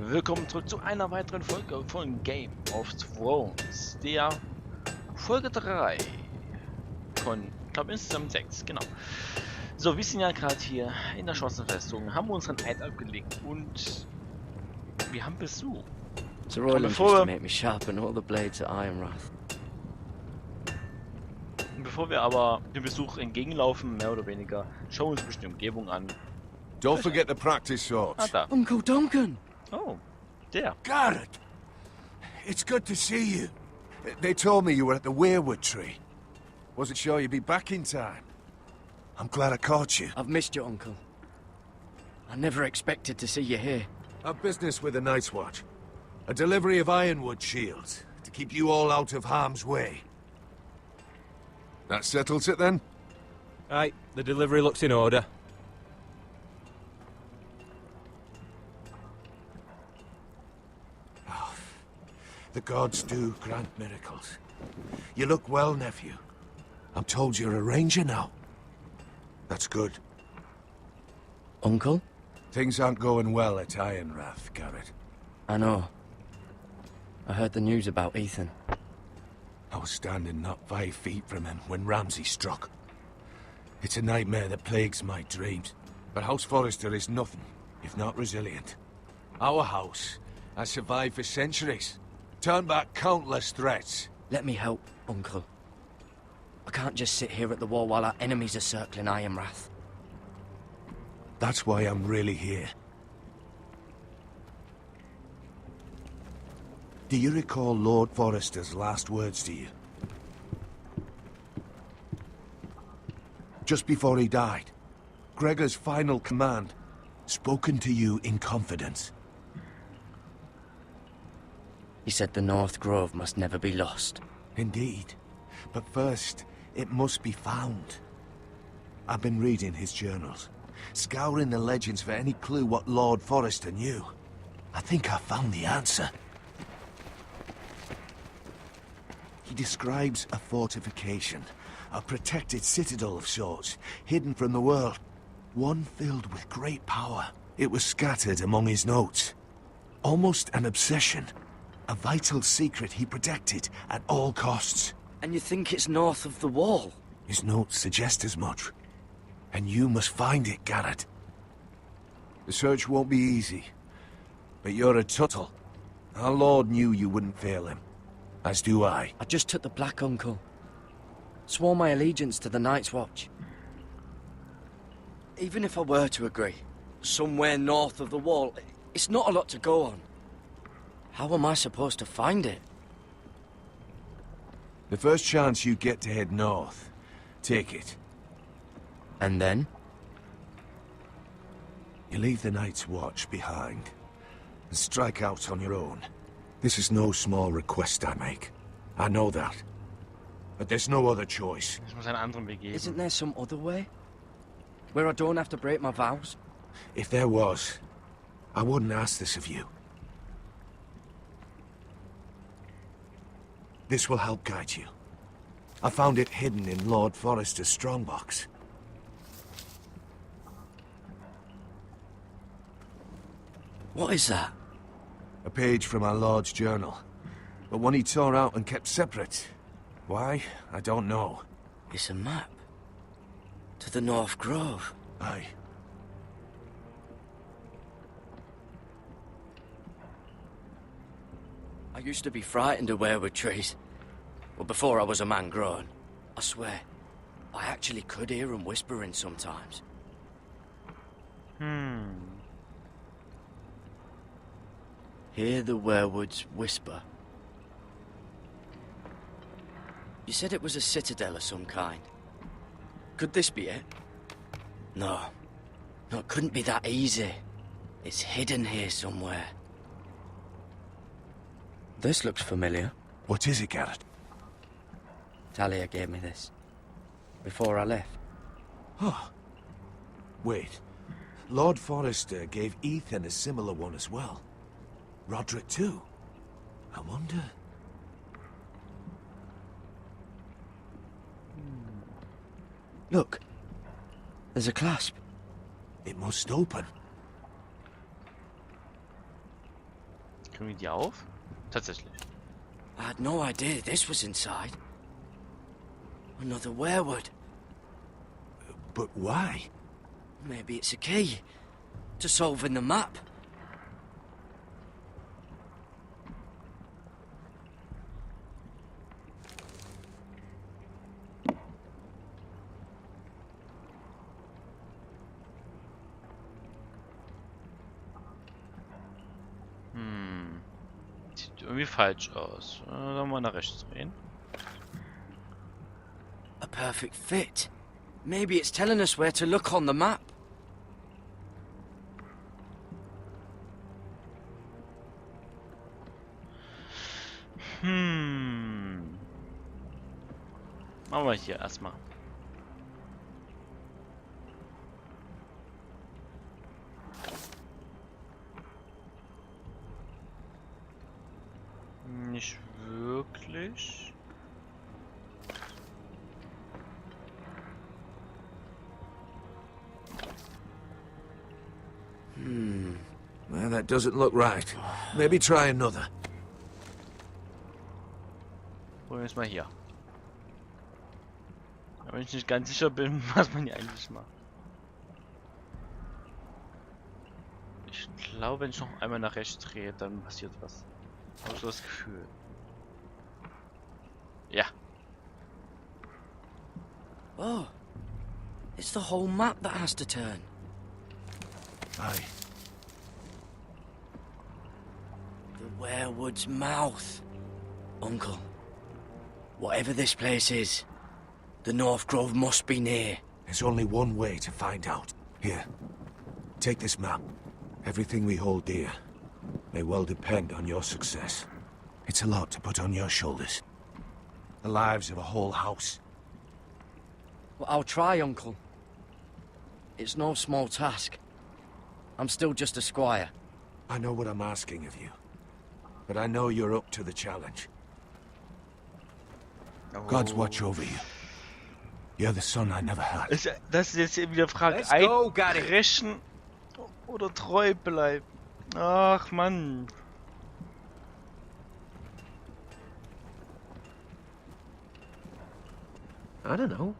Willkommen zurück zu einer weiteren Folge von Game of Thrones, der Folge 3 von, ich glaube insgesamt 6, genau. So, wir sind ja gerade hier in der Schotzenfestung, haben unseren Eid abgelegt und wir haben Besuch. Sir Royland used to make me sharpen all the blades at Ironrath. Bevor wir aber dem Besuch entgegenlaufen, mehr oder weniger, schauen wir uns ein bisschen die Umgebung an. Don't forget the practice swords. Ah, da. Uncle Duncan! Oh, der. Garrett! It's good to see you. They told me you were at the weirwood tree. Wasn't sure you'd be back in time. I'm glad I caught you. I've missed you, Uncle. I never expected to see you here. Our business with the Night's Watch. A delivery of ironwood shields to keep you all out of harm's way. That settles it then? Aye, the delivery looks in order. The gods do grant miracles. You look well, nephew. I'm told you're a ranger now. That's good. Uncle? Things aren't going well at Ironrath, Garrett. I know. I heard the news about Ethan. I was standing not 5 feet from him when Ramsay struck. It's a nightmare that plagues my dreams. But House Forrester is nothing, if not resilient. Our house has survived for centuries. Turned back countless threats. Let me help, Uncle. I can't just sit here at the wall while our enemies are circling Ironrath. That's why I'm really here. Do you recall Lord Forrester's last words to you? Just before he died, Gregor's final command, spoken to you in confidence. He said the North Grove must never be lost. Indeed. But first, it must be found. I've been reading his journals, scouring the legends for any clue what Lord Forrester knew. I think I found the answer. He describes a fortification, a protected citadel of sorts, hidden from the world. One filled with great power. It was scattered among his notes. Almost an obsession. A vital secret he protected at all costs. And you think it's north of the wall? His notes suggest as much. And you must find it, Garrett. The search won't be easy. But you're a Tuttle. Our Lord knew you wouldn't fail him. As do I. I just took the black, Uncle. Swore my allegiance to the Night's Watch. Even if I were to agree, somewhere north of the wall, it's not a lot to go on. How am I supposed to find it? The first chance you get to head north, take it. And then? You leave the Night's Watch behind, and strike out on your own. This is no small request I make. I know that. But there's no other choice. Es muss einen anderen Weg geben. Isn't there some other way? Where I don't have to break my vows? If there was, I wouldn't ask this of you. This will help guide you. I found it hidden in Lord Forrester's strongbox. What is that? A page from our Lord's journal, but one he tore out and kept separate. Why? I don't know. It's a map. To the North Grove. Aye. I used to be frightened of weirwood trees. Well, before I was a man grown. I swear, I actually could hear them whispering sometimes. Hear the weirwoods whisper. You said it was a citadel of some kind. Could this be it? No. No, it couldn't be that easy. It's hidden here somewhere. This looks familiar. What is it, Garrett? Talia gave me this. Before I left. Oh. Wait. Lord Forrester gave Ethan a similar one as well. Roderick too. I wonder... Look. There's a clasp. It must open. Kriegen wir die auf? Tatsächlich. I had no idea this was inside. Another werewood. But why? Maybe it's a key to solving the map. Sieht irgendwie falsch aus. Dann mal nach rechts drehen. A perfect fit. Maybe it's telling us where to look on the map. Machen wir hier erstmal. Nicht wirklich. Well, that doesn't look right. Maybe try another. Probieren wir es mal hier. Wenn ich nicht ganz sicher bin, was man hier eigentlich macht. Ich glaube, wenn ich noch einmal nach rechts drehe, dann passiert was. Habe ich so das Gefühl. Ja. Oh, it's the whole map that has to turn. Aye. The werewood's mouth. Uncle, whatever this place is, the North Grove must be near. There's only one way to find out. Here, take this map. Everything we hold dear may well depend on your success. It's a lot to put on your shoulders. The lives of a whole house. Well, I'll try, Uncle. It's no small task. I'm still just a squire. I know what I'm asking of you, but I know you're up to the challenge. God's watch over you. You're the son I never had. Das ist jetzt eben wieder Frage. Let's go, Gary. Einbrechen oder treu bleiben. Ach Mann. I don't know.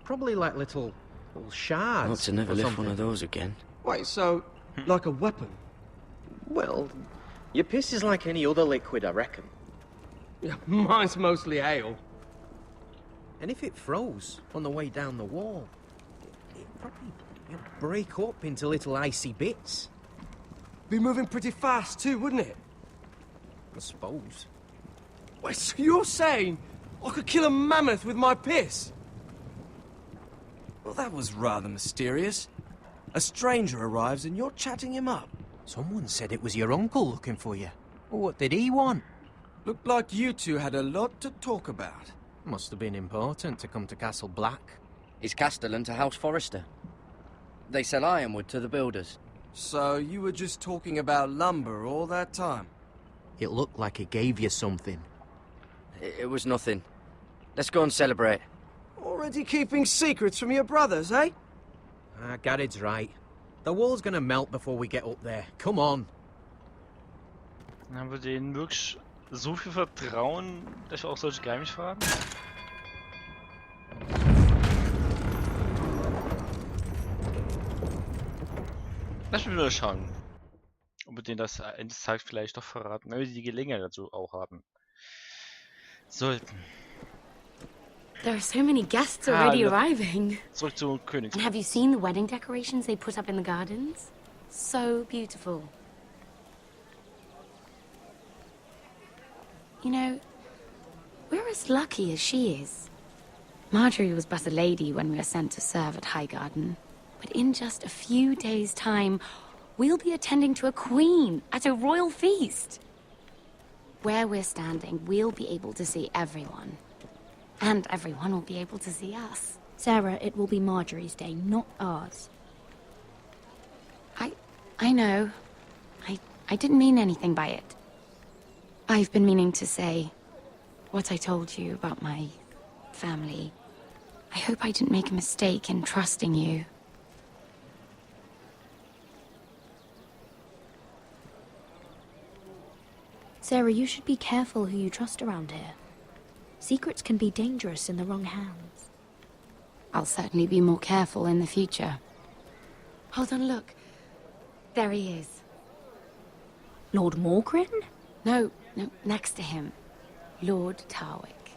Probably like little shards. Not to never or lift something. one of those again. Wait, so like a weapon? Well, your piss is like any other liquid, I reckon. Yeah, mine's mostly ale. And if it froze on the way down the wall, it'd probably break up into little icy bits. Be moving pretty fast too, wouldn't it? I suppose. Wait, so you're saying I could kill a mammoth with my piss? Well, that was rather mysterious. A stranger arrives and you're chatting him up. Someone said it was your uncle looking for you. Well, what did he want? Looked like you two had a lot to talk about. Must have been important to come to Castle Black. It's Castellan to House Forrester. They sell ironwood to the builders. So you were just talking about lumber all that time? It looked like he gave you something. It was nothing. Let's go and celebrate. Already keeping secrets from your brothers, eh? Gared's right. The wall's gonna melt before we get up there. Come on. Dann haben wir denen wirklich so viel Vertrauen, dass wir auch solche Geheimnisfragen? Lass mich mal schauen, ob wir denen das Ende des Tages vielleicht doch verraten, wenn wir die Gelegenheit dazu auch haben. Sollten. There are so many guests already arriving. Zurück zu Königs. And have you seen the wedding decorations they put up in the gardens? So beautiful. You know, we're as lucky as she is. Marjorie was but a lady when we were sent to serve at Highgarden. But in just a few days' time, we'll be attending to a queen at a royal feast. Where we're standing, we'll be able to see everyone. And everyone will be able to see us. Sarah, it will be Marjorie's day, not ours. I know. I didn't mean anything by it. I've been meaning to say what I told you about my family. I hope I didn't make a mistake in trusting you. Sarah, you should be careful who you trust around here. Secrets can be dangerous in the wrong hands. I'll certainly be more careful in the future. Hold on, look. There he is. Lord Morgrin? No, next to him. Lord Tarwick.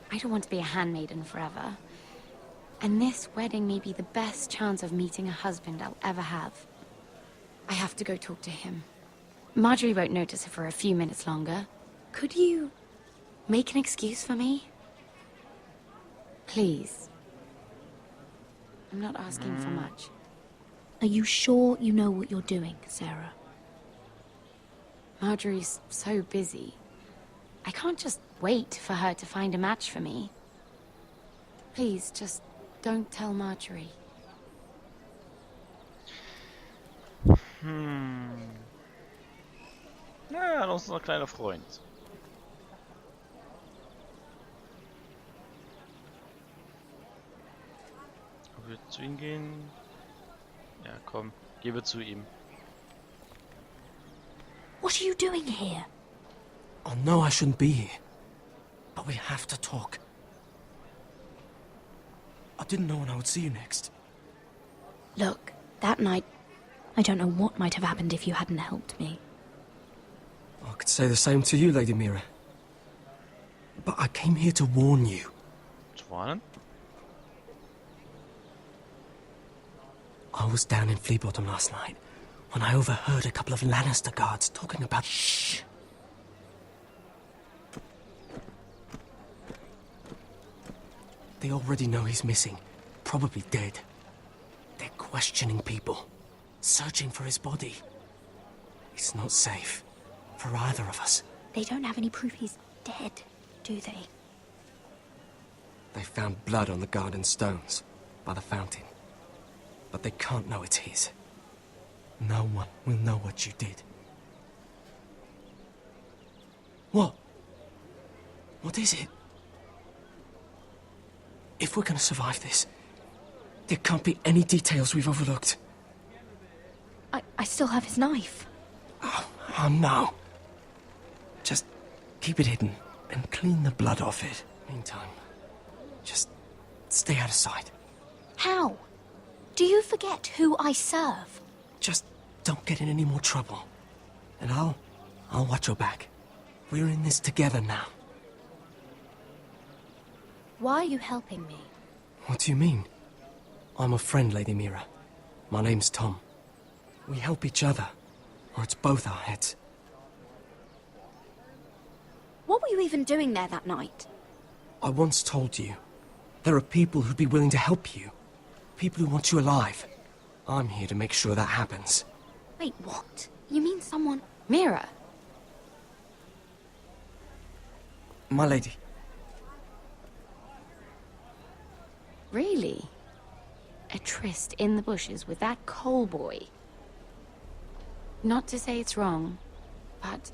I don't want to be a handmaiden forever. And this wedding may be the best chance of meeting a husband I'll ever have. I have to go talk to him. Marjorie won't notice it for a few minutes longer. Could you make an excuse for me? Please. I'm not asking for much. Are you sure you know what you're doing, Sarah? Marjorie's so busy. I can't just wait for her to find a match for me. Please, just don't tell Marjorie. Ja, unser kleiner Freund. Ob wir zu ihm gehen? Ja, komm, gehen wir zu ihm. What are you doing here? I know I shouldn't be here, but we have to talk. I didn't know when I would see you next. Look, that night, I don't know what might have happened if you hadn't helped me. I could say the same to you, Lady Mira. But I came here to warn you. Zu warnen? I was down in Flea Bottom last night when I overheard a couple of Lannister guards talking about... Shh! They already know he's missing, probably dead. They're questioning people, searching for his body. It's not safe for either of us. They don't have any proof he's dead, do they? They found blood on the garden stones by the fountain, but they can't know it's his. No one will know what you did. What? What is it? If we're gonna survive this, there can't be any details we've overlooked. I still have his knife. Oh no. Just keep it hidden and clean the blood off it. Meantime, just stay out of sight. How? Do you forget who I serve? Just don't get in any more trouble. And I'll watch your back. We're in this together now. Why are you helping me? What do you mean? I'm a friend, Lady Mira. My name's Tom. We help each other, or it's both our heads. What were you even doing there that night? I once told you, there are people who'd be willing to help you. People who want you alive. I'm here to make sure that happens. Wait, what? You mean someone... Mira! My lady. Really? A tryst in the bushes with that coal boy? Not to say it's wrong, but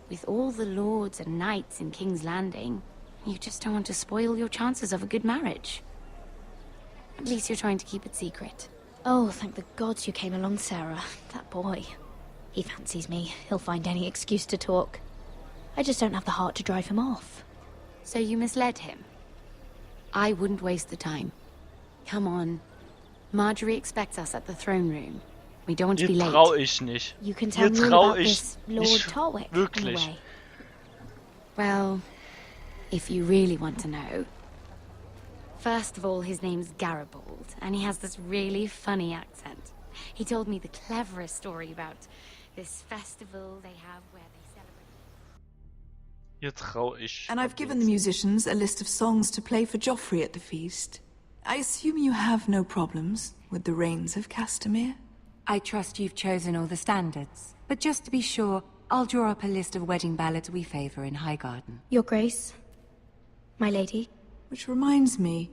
with all the lords and knights in King's Landing, you just don't want to spoil your chances of a good marriage. At least you're trying to keep it secret. Oh, thank the gods you came along, Sarah. That boy. He fancies me. He'll find any excuse to talk. I just don't have the heart to drive him off. So you misled him? I wouldn't waste the time. Come on. Marjorie expects us at the throne room. We don't want to be Hier late. trau ich nicht. You can tell Hier me all trau about ich this Lord nicht Tarwick, wirklich. anyway. Well, if you really want to know. First of all, his name's Garibaldi, and he has this really funny accent. He told me the cleverest story about this festival they have where they celebrate... Hier trau ich. And I've given the musicians a list of songs to play for Joffrey at the feast. I assume you have no problems with the rains of Castamere? I trust you've chosen all the standards. But just to be sure, I'll draw up a list of wedding ballads we favor in Highgarden. Your Grace, my lady. Which reminds me,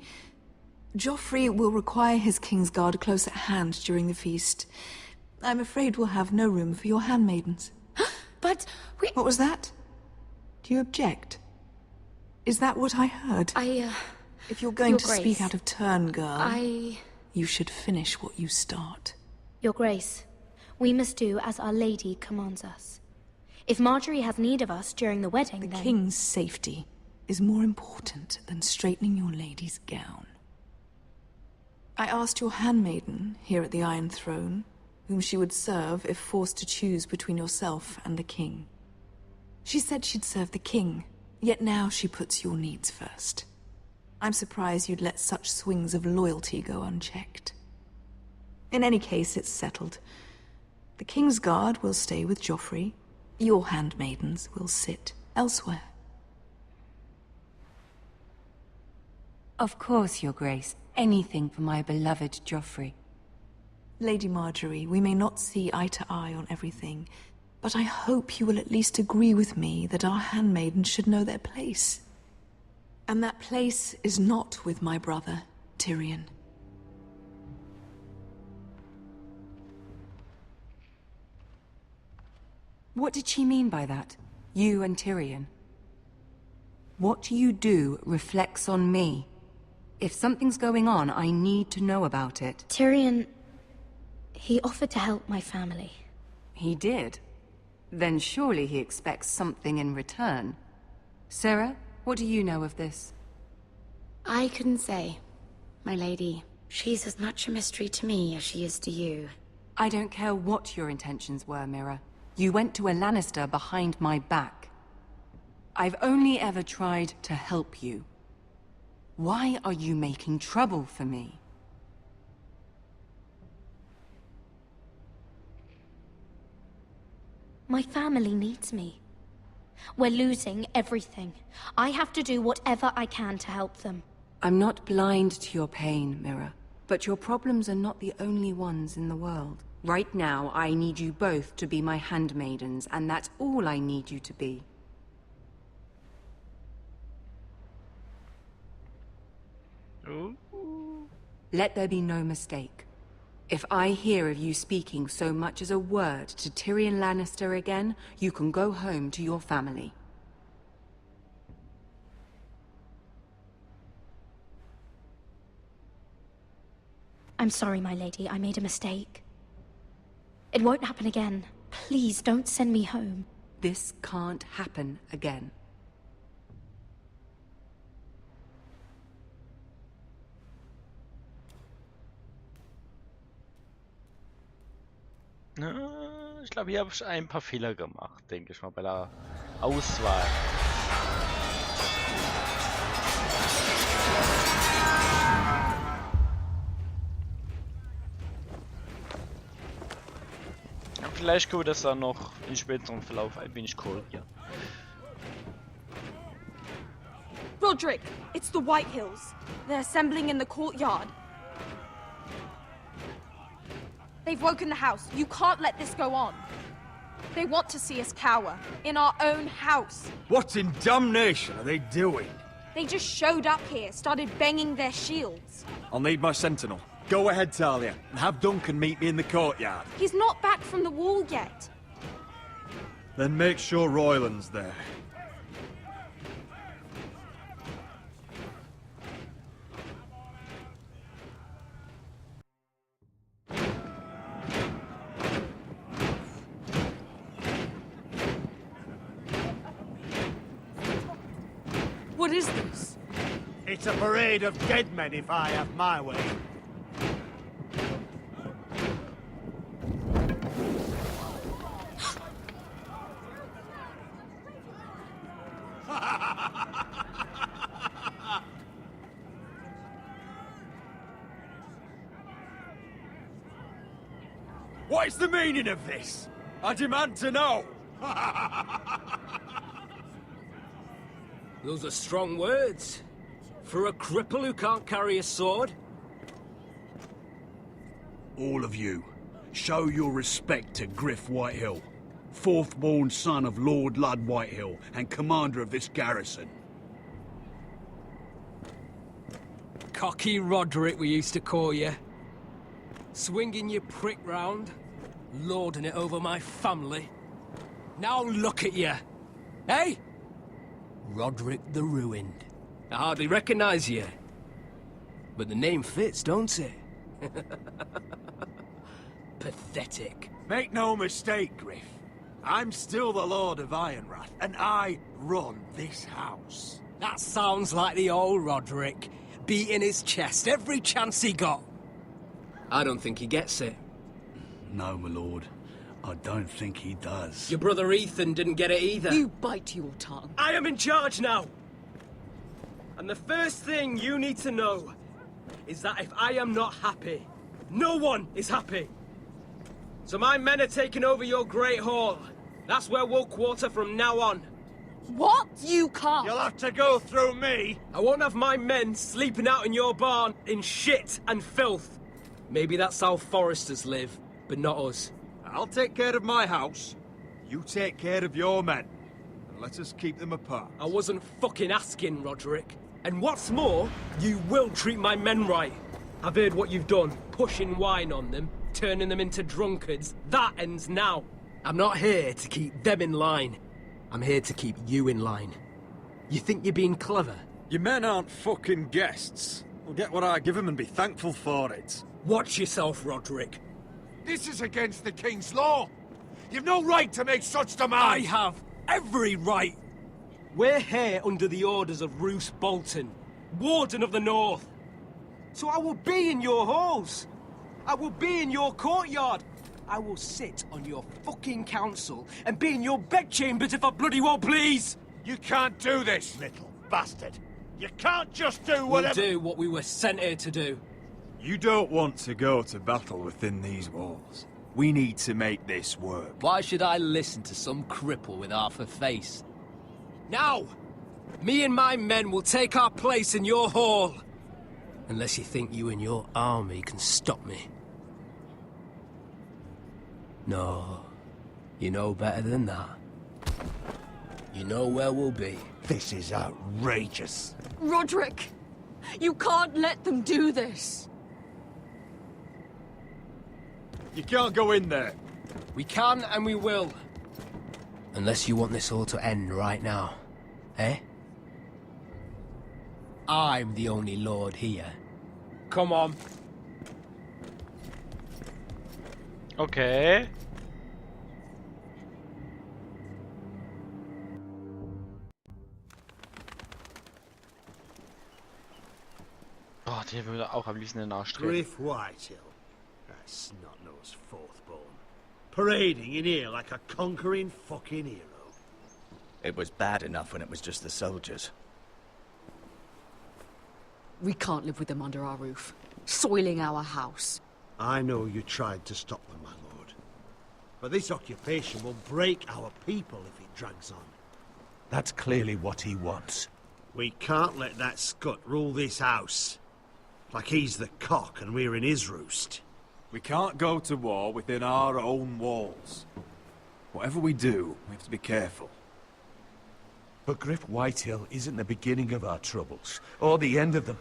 Joffrey will require his Kingsguard close at hand during the feast. I'm afraid we'll have no room for your handmaidens. But we... What was that? Do you object? Is that what I heard? If you're going Your to Grace, speak out of turn, girl, I... you should finish what you start. Your Grace, We must do as Our Lady commands us. If Marjorie has need of us during the wedding, The then... king's safety is more important than straightening your lady's gown. I asked your handmaiden here at the Iron Throne whom she would serve if forced to choose between yourself and the king. She said she'd serve the king, yet now she puts your needs first. I'm surprised you'd let such swings of loyalty go unchecked. In any case, it's settled. The King's Guard will stay with Joffrey. Your handmaidens will sit elsewhere. Of course, Your Grace. Anything for my beloved Joffrey. Lady Marjorie, we may not see eye to eye on everything, but I hope you will at least agree with me that our handmaidens should know their place. And that place is not with my brother, Tyrion. What did she mean by that? You and Tyrion? What you do reflects on me. If something's going on, I need to know about it. Tyrion... he offered to help my family. He did? Then surely he expects something in return. Sarah, what do you know of this? I couldn't say, my lady. She's as much a mystery to me as she is to you. I don't care what your intentions were, Mira. You went to a Lannister behind my back. I've only ever tried to help you. Why are you making trouble for me? My family needs me. We're losing everything. I have to do whatever I can to help them. I'm not blind to your pain, Mira. But your problems are not the only ones in the world. Right now, I need you both to be my handmaidens, and that's all I need you to be. Ooh. Let there be no mistake. If I hear of you speaking so much as a word to Tyrion Lannister again, you can go home to your family. I'm sorry, my lady. I made a mistake. It won't happen again. Please, don't send me home. This can't happen again. Ich glaube, hier habe ich ein paar Fehler gemacht, denke ich mal, bei der Auswahl. Ja, vielleicht können wir das dann noch im späteren Verlauf ein wenig korrigieren. Roderick, it's the White Hills. They're assembling in the courtyard. They've woken the house. You can't let this go on. They want to see us cower. In our own house. What in damnation are they doing? They just showed up here, started banging their shields. I'll need my sentinel. Go ahead, Talia, and have Duncan meet me in the courtyard. He's not back from the wall yet. Then make sure Royland's there. What is this? It's a parade of dead men if I have my way. What is the meaning of this? I demand to know! Those are strong words. For a cripple who can't carry a sword? All of you, show your respect to Griff Whitehill, fourth-born son of Lord Ludd Whitehill and commander of this garrison. Cocky Roderick, we used to call you. Swinging your prick round, lording it over my family. Now look at you. Hey? Roderick the Ruined. I hardly recognize you. But the name fits, don't it? pathetic. Make no mistake, Griff. I'm still the Lord of Ironrath, and I run this house. That sounds like the old Roderick, beating his chest every chance he got. I don't think he gets it. No, my lord. I don't think he does. Your brother Ethan didn't get it either. You bite your tongue. I am in charge now! And the first thing you need to know is that if I am not happy, no one is happy. So my men are taking over your Great Hall. That's where we'll quarter from now on. What? You can't! You'll have to go through me! I won't have my men sleeping out in your barn in shit and filth. Maybe that's how foresters live, but not us. I'll take care of my house. You take care of your men. And let us keep them apart. I wasn't fucking asking, Roderick. And what's more, you will treat my men right. I've heard what you've done, pushing wine on them, turning them into drunkards. That ends now. I'm not here to keep them in line. I'm here to keep you in line. You think you're being clever? Your men aren't fucking guests. They'll get what I give them and be thankful for it. Watch yourself, Roderick. This is against the King's law. You've no right to make such demands. I have every right. We're here under the orders of Roose Bolton, Warden of the North. So I will be in your halls. I will be in your courtyard. I will sit on your fucking council and be in your bedchambers if I bloody well please. You can't do this, little bastard. You can't just do whatever... We'll do what we were sent here to do. You don't want to go to battle within these walls. We need to make this work. Why should I listen to some cripple with half a face? Now, me and my men will take our place in your hall. Unless you think you and your army can stop me. No, you know better than that. You know where we'll be. This is outrageous. Roderick! You can't let them do this! You can't go in there. We can and we will. Unless you want this all to end right now. Eh? I'm the only lord here. Come on. Okay. Oh, der würde auch am liebsten in den Arsch treten. Griff Whitehill. That snot-nosed fourth-born. Parading in here like a conquering fucking hero. It was bad enough when it was just the soldiers. We can't live with them under our roof, soiling our house. I know you tried to stop them, my lord. But this occupation will break our people if it drags on. That's clearly what he wants. We can't let that scut rule this house. Like he's the cock and we're in his roost. We can't go to war within our own walls. Whatever we do, we have to be careful. But Griff Whitehill isn't the beginning of our troubles, or the end of them.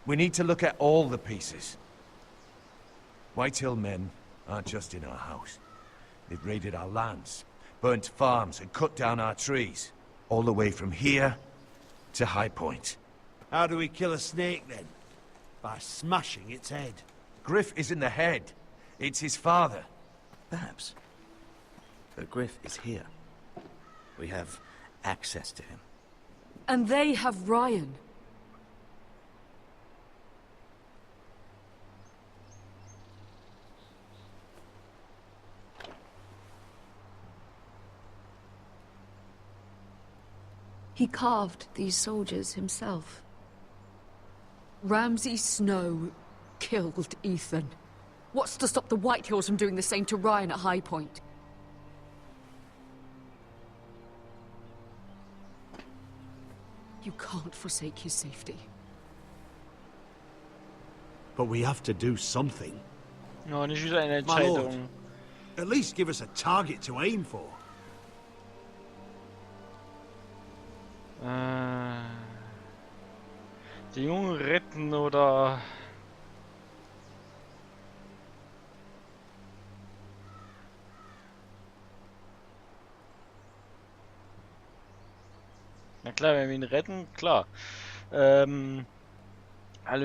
We need to look at all the pieces. Whitehill men aren't just in our house. They've raided our lands, burnt farms and cut down our trees. All the way from here to High Point. How do we kill a snake then? By smashing its head. Griff isn't the head. It's his father. Perhaps. But Griff is here. We have access to him. And they have Ryan. He carved these soldiers himself. Ramsay Snow killed Ethan. What's to stop the Whitehills from doing the same to Ryan at High Point? You can't forsake his safety. But we have to do something. No, nicht wieder eine My lord, Entscheidung. at least give us a target to aim for. Die Jungen retten oder... Na klar, wenn wir ihn retten, klar. Alles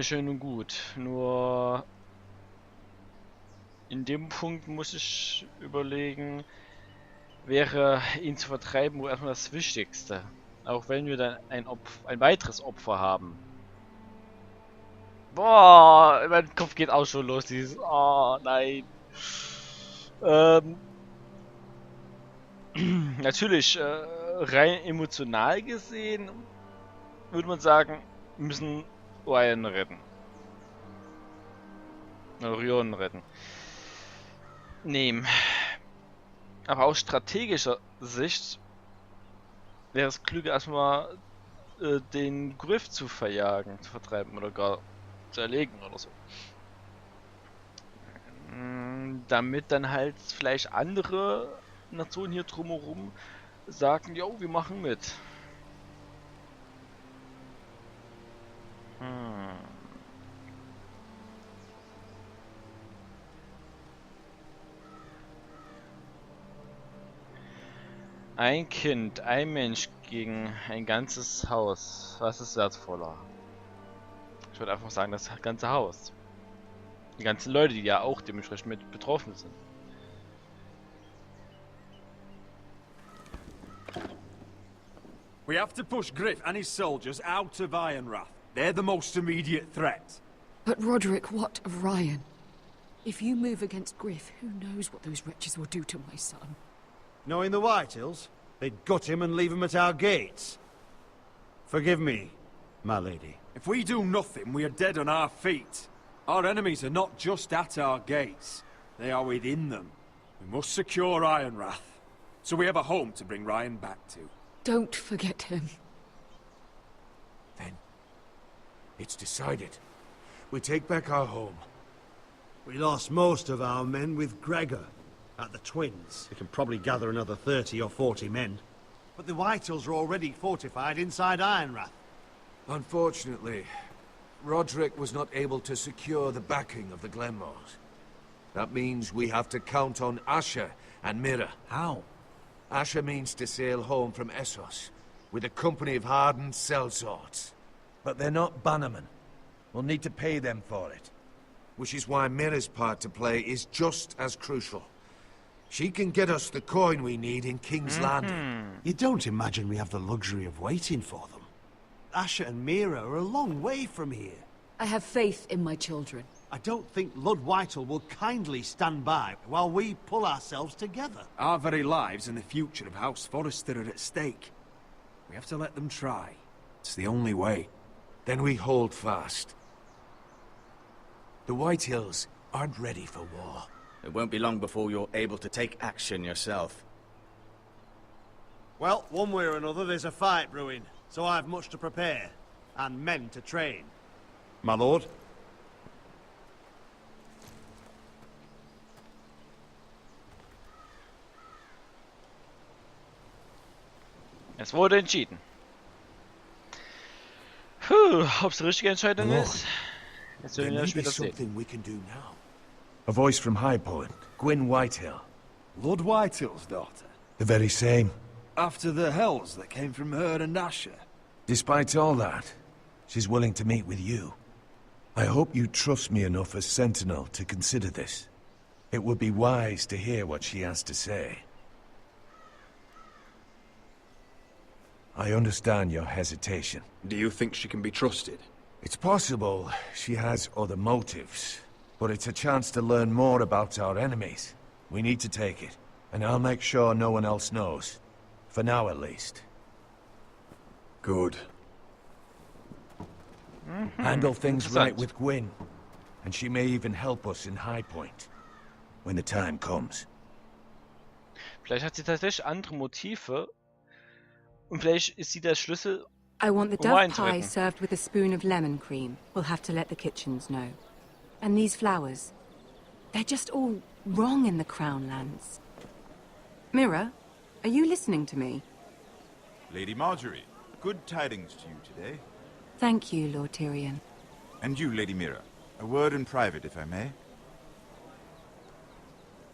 schön und gut. Nur in dem Punkt muss ich überlegen, wäre ihn zu vertreiben wohl erstmal das Wichtigste. Auch wenn wir dann ein weiteres Opfer haben. Boah, mein Kopf geht auch schon los. Dieses, oh nein. Natürlich, rein emotional gesehen, würde man sagen, müssen Ryan retten. Oder Rion retten. Nehmen. Aber aus strategischer Sicht wäre es klüger, erstmal den Griff zu verjagen, zu vertreiben oder gar zu erlegen oder so. Damit dann halt vielleicht andere Nationen hier drumherum sagen, jo, wir machen mit. Ein Kind, ein Mensch gegen ein ganzes Haus. Was ist wertvoller? Ich würde einfach sagen, das ganze Haus. Die ganzen Leute, die ja auch dementsprechend mit betroffen sind. We have to push Griff and his soldiers out of Ironrath. They're the most immediate threat. But Roderick, what of Ryan? If you move against Griff, who knows what those wretches will do to my son? Knowing the Whitehills, they'd gut him and leave him at our gates. Forgive me, my lady. If we do nothing, we are dead on our feet. Our enemies are not just at our gates. They are within them. We must secure Ironrath, so we have a home to bring Ryan back to. Don't forget him. Then, it's decided. We take back our home. We lost most of our men with Gregor at the Twins. We can probably gather another 30 or 40 men. But the Whitehills are already fortified inside Ironrath. Unfortunately, Roderick was not able to secure the backing of the Glenmores. That means we have to count on Asher and Mira. How? Asher means to sail home from Essos, with a company of hardened sellswords. But they're not bannermen. We'll need to pay them for it. Which is why Mira's part to play is just as crucial. She can get us the coin we need in King's Landing. You don't imagine we have the luxury of waiting for them? Asher and Mira are a long way from here. I have faith in my children. I don't think Lord Whitehall will kindly stand by while we pull ourselves together. Our very lives and the future of House Forrester are at stake. We have to let them try. It's the only way. Then we hold fast. The Whitehills aren't ready for war. It won't be long before you're able to take action yourself. Well, one way or another there's a fight brewing, so I've much to prepare, and men to train. My lord? Es wurde entschieden. Puh, ob es die richtige Entscheidung ist? Jetzt werden wir ja später sehen. We can do now. A voice from High Point, Gwyn Whitehill. Lord Whitehill's daughter? The very same. After the hells that came from her and Asher? Despite all that, she's willing to meet with you. I hope you trust me enough as Sentinel to consider this. It would be wise to hear what she has to say. I understand your hesitation. Do you think she can be trusted? It's possible she has other motives, but it's a chance to learn more about our enemies. We need to take it, and I'll make sure no one else knows. For now, at least. Good. Handle things right with Gwyn, and she may even help us in High Point, when the time comes. Vielleicht hat sie tatsächlich andere Motive, und vielleicht ist sie der Schlüssel, I want the um dove Wein zu pie retten. served with a spoon of lemon cream. We'll have to let the kitchens know. And these flowers. They're just all wrong in the Crown lands. Mira, are you listening to me? Lady Marjorie, good tidings to you today. Thank you, Lord Tyrion. And you, Lady Mira. A word in private, if I may.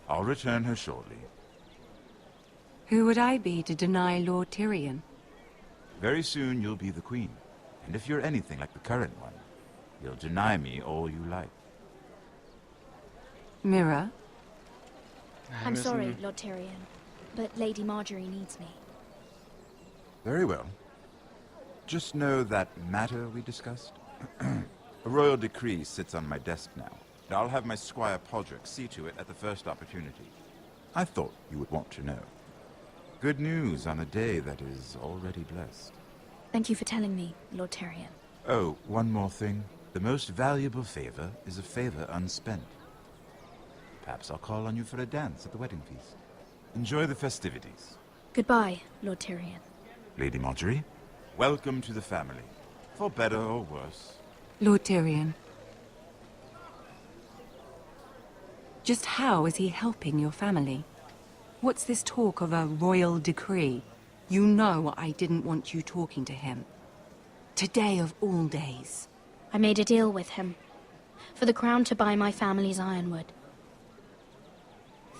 I'll return her shortly. Who would I be to deny Lord Tyrion? Very soon you'll be the Queen. And if you're anything like the current one, you'll deny me all you like. Mira? I'm sorry, Lord Tyrion, but Lady Marjorie needs me. Very well. Just know that matter we discussed? A royal decree sits on my desk now, and I'll have my squire Podrick see to it at the first opportunity. I thought you would want to know. Good news on a day that is already blessed. Thank you for telling me, Lord Tyrion. Oh, one more thing. The most valuable favor is a favor unspent. Perhaps I'll call on you for a dance at the wedding feast. Enjoy the festivities. Goodbye, Lord Tyrion. Lady Marjorie, welcome to the family. For better or worse. Lord Tyrion. Just how is he helping your family? What's this talk of a royal decree? You know I didn't want you talking to him. Today of all days. I made a deal with him. For the crown to buy my family's ironwood.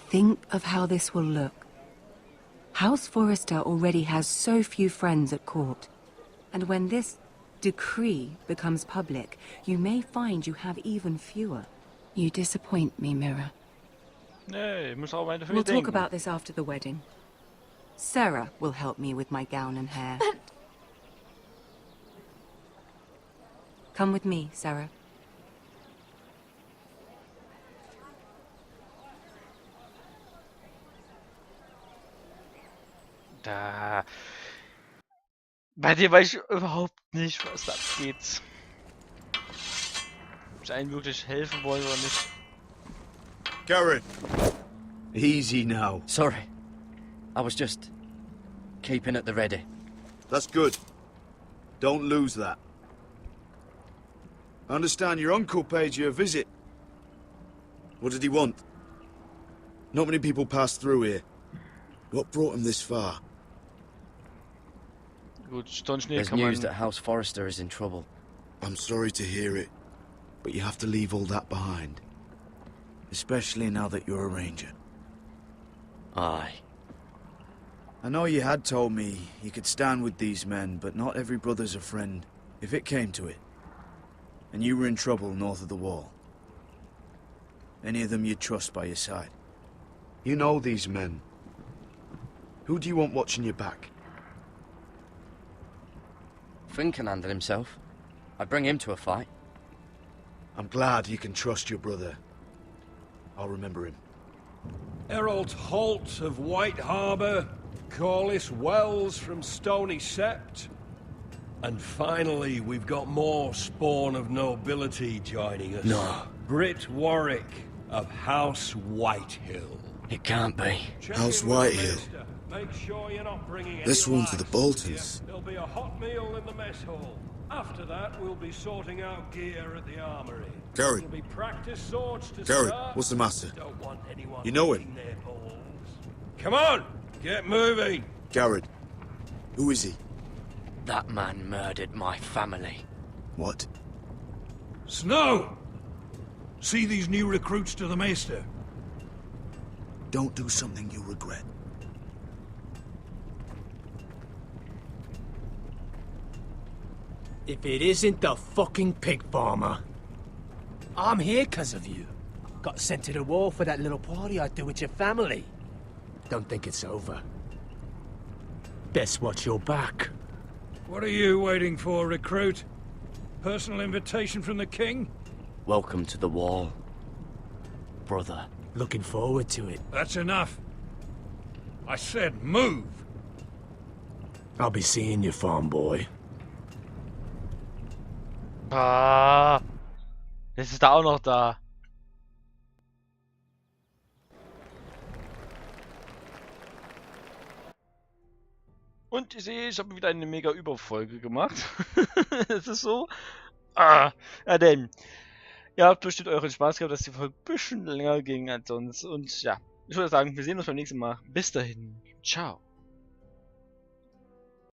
Think of how this will look. House Forrester already has so few friends at court. And when this decree becomes public, you may find you have even fewer. You disappoint me, Mira. Nee, ich muss auch weiter für We'll mich talk denken. about this after the wedding. Sarah will help me with my gown and hair. Come with me, Sarah. Da. Bei dir weiß ich überhaupt nicht, was da abgeht. Ob ich einem wirklich helfen wollen oder nicht. Garrett! Easy now. Sorry. I was just keeping at the ready. That's good. Don't lose that. I understand your uncle paid you a visit. What did he want? Not many people pass through here. What brought him this far? Gut, Stonschnee There's kann news man... that House Forrester is in trouble. I'm sorry to hear it, but you have to leave all that behind. Especially now that you're a ranger. Aye. I know you had told me you could stand with these men, but not every brother's a friend, if it came to it. And you were in trouble north of the wall. Any of them you'd trust by your side. You know these men. Who do you want watching your back? Finn can handle himself. I'd bring him to a fight. I'm glad you can trust your brother. I'll remember him. Errol Holt of White Harbour, Corliss Wells from Stony Sept. And finally, we've got more spawn of nobility joining us. No. Britt Warwick of House Whitehill. It can't be. House Whitehill. Make sure you're not bringing This any one's to the lights. Boltons. There'll be a hot meal in the mess hall. After that, we'll be sorting out gear at the armory. Gary. There'll be practice swords to Gary, start. what's the matter? Don't want anyone You know him? licking their balls. Come on, get moving. Garrett. Who is he? That man murdered my family. What? Snow! See these new recruits to the Maester? Don't do something you'll regret. If it isn't the fucking pig farmer. I'm here 'cause of you. Got sent to the war for that little party I threw with your family. Don't think it's over. Best watch your back. What are you waiting for, recruit? Personal invitation from the king? Welcome to the wall, brother. Looking forward to it. That's enough. I said move. I'll be seeing you, farm boy. Ah, jetzt ist er auch noch da. Und ich sehe, ich habe wieder eine mega Überfolge gemacht. Es ist so. Ja denn. Ihr habt bestimmt euren Spaß gehabt, dass die Folge ein bisschen länger ging als sonst. Und ja, ich würde sagen, wir sehen uns beim nächsten Mal. Bis dahin. Ciao.